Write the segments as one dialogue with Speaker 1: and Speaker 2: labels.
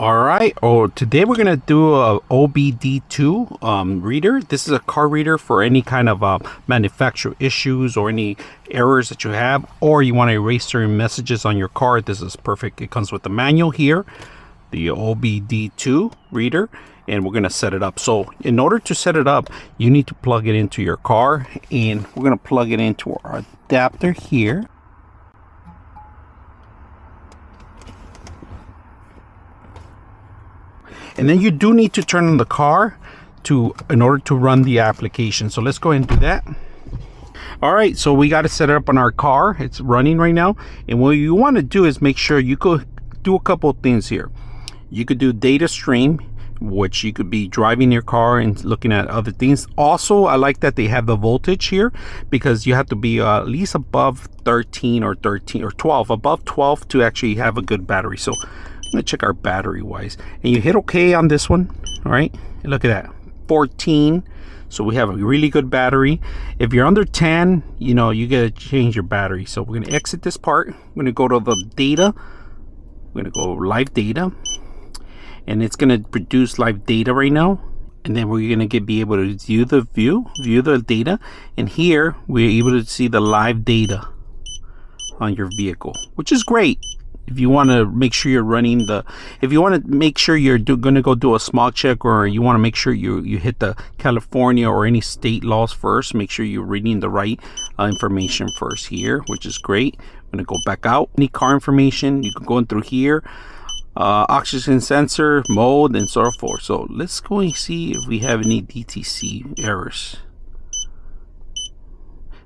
Speaker 1: All right. Oh, today we're gonna do a OBD2 reader. This is a car reader for any kind of manufacturer issues or any errors that you have, or you want to erase certain messages on your car. This is perfect. It comes with the manual here, the OBD2 reader, and we're gonna set it up. So in order to set it up, you need to plug it into your car, and we're gonna plug it into our adapter here. And then you do need to turn on the car in order to run the application. So let's go ahead and do that. All right, so we got to set it up on our car. It's running right now. And what you want to do is make sure you could do a couple of things here. You could do data stream, which you could be driving your car and looking at other things. Also, I like that they have the voltage here, because you have to be at least above 13 or 12, above 12 to actually have a good battery. So I'm gonna check our battery wise, and you hit OK on this one. All right, and look at that, 14. So we have a really good battery. If you're under 10, you know, you gotta change your battery. So we're gonna exit this part. We're gonna go to the data. We're gonna go live data, and it's gonna produce live data right now. And then we're gonna be able to view the data, and here we're able to see the live data on your vehicle, which is great. If you want to make sure you're running if you want to make sure you're going to go do a smog check, or you want to make sure you hit the California or any state laws first, make sure you're reading the right information first here, which is great. I'm going to go back out. Any car information, you can go in through here, oxygen sensor, mode, and so forth. So let's go and see if we have any DTC errors.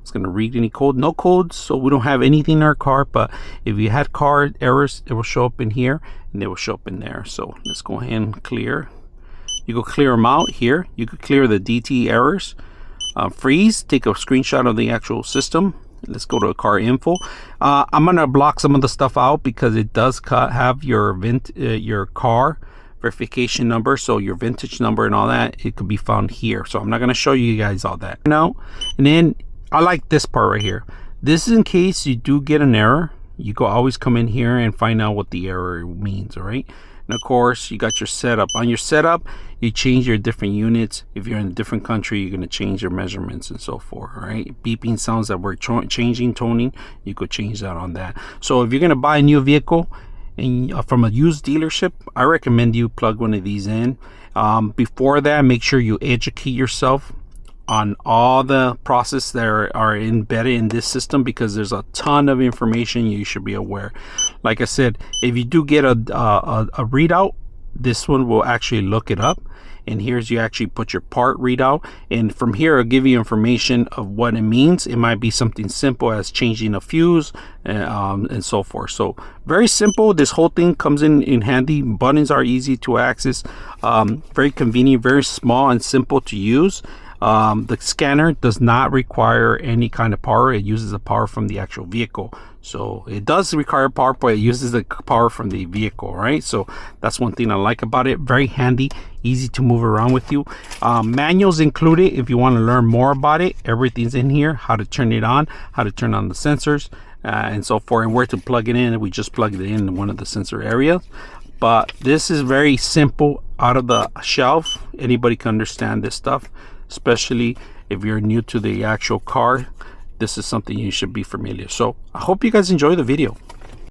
Speaker 1: It's going to read any code, no codes, so we don't have anything in our car. But if you had car errors, it will show up in here, and they will show up in there. So let's go ahead and clear. You go clear them out here. You could clear the DT errors. Freeze, take a screenshot of the actual system. Let's go to car info. I'm going to block some of the stuff out because it does have your car verification number, so your vintage number and all that, it could be found here. So I'm not going to show you guys all that now. And then I like this part right here. This is in case you do get an error. You can always come in here and find out what the error means. All right, and of course you got your setup. On your setup, you change your different units. If you're in a different country, you're going to change your measurements and so forth. All right, beeping sounds that we're changing toning, you could change that on that. So if you're going to buy a new vehicle and from a used dealership, I recommend you plug one of these in. Before that, make sure you educate yourself on all the process that are embedded in this system, because there's a ton of information you should be aware. Like I said, if you do get a readout, this one will actually look it up, and here's you actually put your part readout, and from here it'll give you information of what it means. It might be something simple as changing a fuse and so forth. So very simple. This whole thing comes in handy. Buttons are easy to access, very convenient, very small and simple to use. The scanner does not require any kind of power. It uses the power from the actual vehicle. So it does require power, but it uses the power from the vehicle, right? So that's one thing I like about it. Very handy, easy to move around with you. Manuals included if you want to learn more about it. Everything's in here, how to turn it on, how to turn on the sensors, and so forth, and where to plug it in. We just plugged it in one of the sensor areas. But this is very simple, out of the shelf. Anybody can understand this stuff, especially if you're new to the actual car. This is something you should be familiar. So I hope you guys enjoy the video.